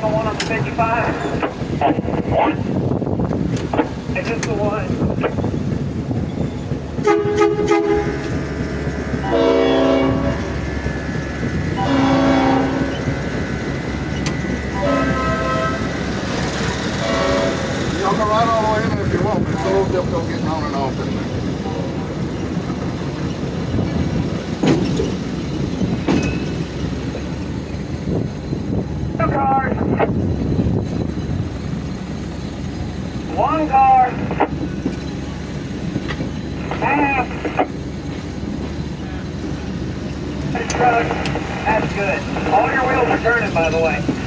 single one on the 55? Is this the one? Y'all go right all the way in if you want, but it's a little difficult getting on and off in there. Two cars. One car. Half. Truck. That's good. All your wheels are turning, by the way.